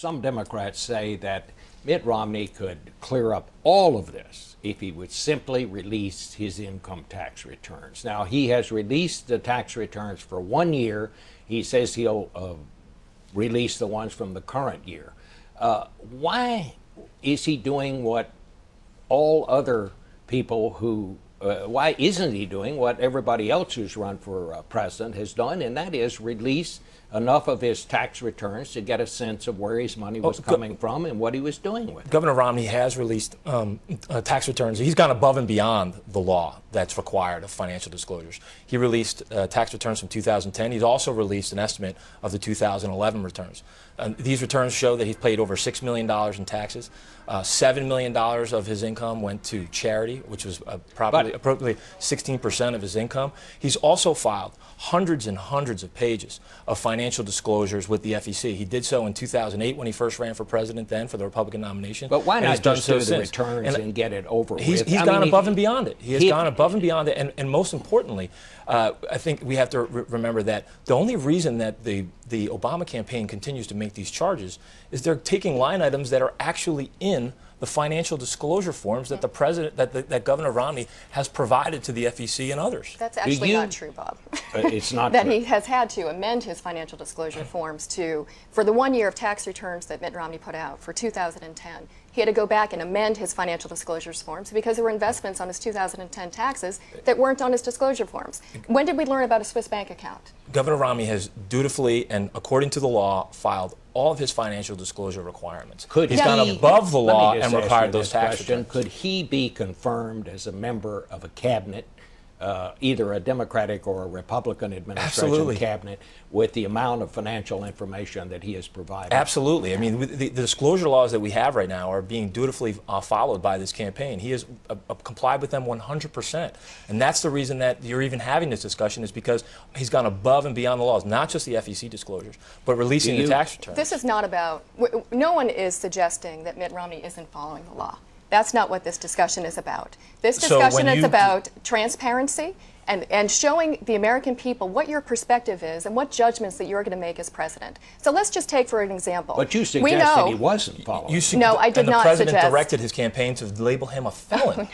some Democrats say that Mitt Romney could clear up all of this if he would simply release his income tax returns. Now, he has released the tax returns for 1 year. He says he'll release the ones from the current year. Why is he doing what all other people who, why isn't he doing what everybody else who's run for president has done, and that is release enough of his tax returns to get a sense of where his money was coming from and what he was doing with it? Governor Romney has released tax returns. He's gone above and beyond the law that's required of financial disclosures. He released tax returns from 2010. He's also released an estimate of the 2011 returns. These returns show that he's paid over $6 million in taxes. $7 million of his income went to charity, which was approximately 16% of his income. He's also filed hundreds and hundreds of pages of financial disclosures with the FEC. He did so in 2008 when he first ran for president then for the Republican nomination. But why not just do the returns and get it over with? He's gone above and beyond it. He has gone above and beyond it. And most importantly, I think we have to remember that the only reason that the Obama campaign continues to make these charges is they're taking line items that are actually in the financial disclosure forms that the president, that Governor Romney has provided to the FEC and others. That's actually not true, Bob. It's not that true. He has had to amend his financial disclosure forms for the 1 year of tax returns that Mitt Romney put out for 2010. He had to go back and amend his financial disclosures forms because there were investments on his 2010 taxes that weren't on his disclosure forms. When did we learn about a Swiss bank account? Governor Romney has dutifully and according to the law filed all of his financial disclosure requirements. He's gone above the law and required those tax returns. Could he be confirmed as a member of a cabinet, either a Democratic or a Republican administration cabinet, with the amount of financial information that he has provided? Absolutely. I mean, the disclosure laws that we have right now are being dutifully followed by this campaign. He has complied with them 100%. And that's the reason that you're even having this discussion, is because he's gone above and beyond the laws, not just the FEC disclosures, but releasing the tax returns. This is not about, no one is suggesting that Mitt Romney isn't following the law. That's not what this discussion is about. This discussion is about transparency and showing the American people what your perspective is and what judgments that you're going to make as president. So let's just take for an example. But you suggested he wasn't following. No, I did not suggest. And the president directed his campaign to label him a felon.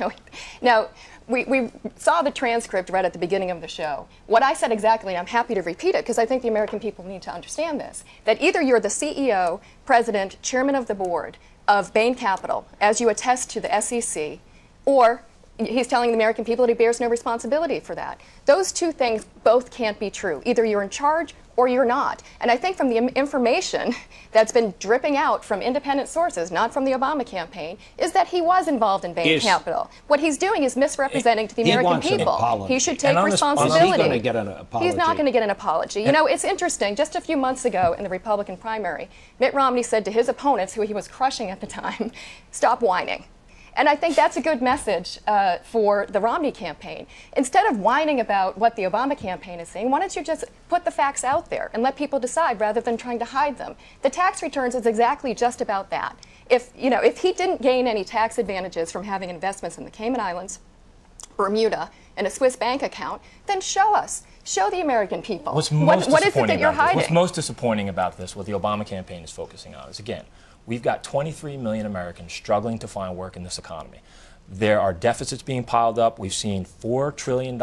Now, we saw the transcript right at the beginning of the show. What I said exactly, and I'm happy to repeat it because I think the American people need to understand this, that either you're the CEO, president, chairman of the board of Bain Capital, as you attest to the SEC, or he's telling the American people that he bears no responsibility for that. Those two things both can't be true. Either you're in charge or you're not. And I think from the information that's been dripping out from independent sources, not from the Obama campaign, is that he was involved in Bain Capital. What he's doing is misrepresenting to the American people. He should take responsibility. He's going to get an apology. He's not going to get an apology. You know, it's interesting. Just a few months ago in the Republican primary, Mitt Romney said to his opponents, who he was crushing at the time, stop whining. And I think that's a good message for the Romney campaign. Instead of whining about what the Obama campaign is saying, why don't you just put the facts out there and let people decide rather than trying to hide them? The tax returns is exactly just about that. If he didn't gain any tax advantages from having investments in the Cayman Islands, Bermuda, and a Swiss bank account, then show us. Show the American people. What is it that you're hiding? What's most disappointing about this, what the Obama campaign is focusing on, is, again, we've got 23 million Americans struggling to find work in this economy. There are deficits being piled up. We've seen $4 trillion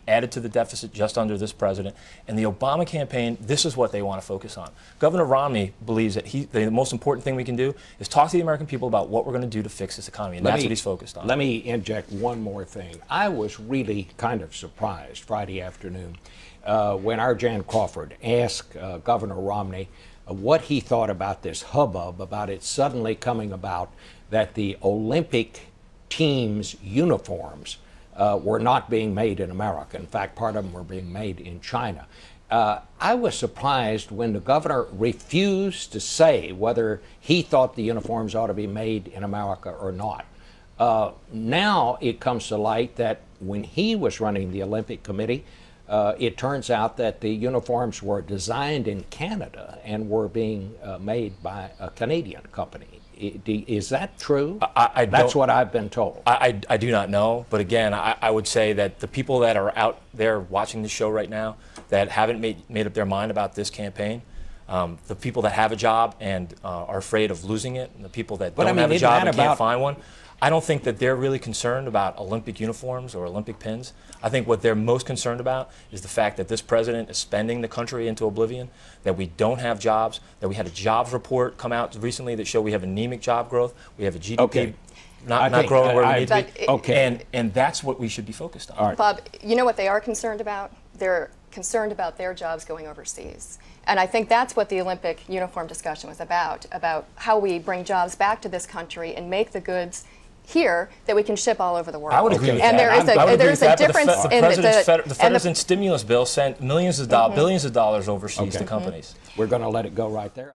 added to the deficit just under this president. And the Obama campaign, this is what they want to focus on. Governor Romney believes that the most important thing we can do is talk to the American people about what we're going to do to fix this economy. And that's what he's focused on. Let me inject one more thing. I was really kind of surprised Friday afternoon when our Jan Crawford asked Governor Romney what he thought about this hubbub, about it suddenly coming about that the Olympic team's uniforms were not being made in America. In fact, part of them were being made in China. I was surprised when the governor refused to say whether he thought the uniforms ought to be made in America or not. Now it comes to light that when he was running the Olympic Committee, it turns out that the uniforms were designed in Canada and were being made by a Canadian company. Is that true? That's what I've been told. I do not know, but again, I would say that the people that are out there watching the show right now that haven't made up their mind about this campaign, the people that have a job and are afraid of losing it, and the people that But, don't I mean, have a isn't job that and can't about- find one. I don't think that they're really concerned about Olympic uniforms or Olympic pins. I think what they're most concerned about is the fact that this president is spending the country into oblivion, that we don't have jobs, that we had a jobs report come out recently that showed we have anemic job growth, we have a GDP Okay. not think- growing where we I- need to be. okay. And that's what we should be focused on. All right. Bob, you know what they are concerned about? They're concerned about their jobs going overseas. And I think that's what the Olympic uniform discussion was about how we bring jobs back to this country and make the goods here that we can ship all over the world. I would agree with and that. there is a difference in the president's stimulus bill sent millions of dollars, billions of dollars overseas to companies. We're going to let it go right there.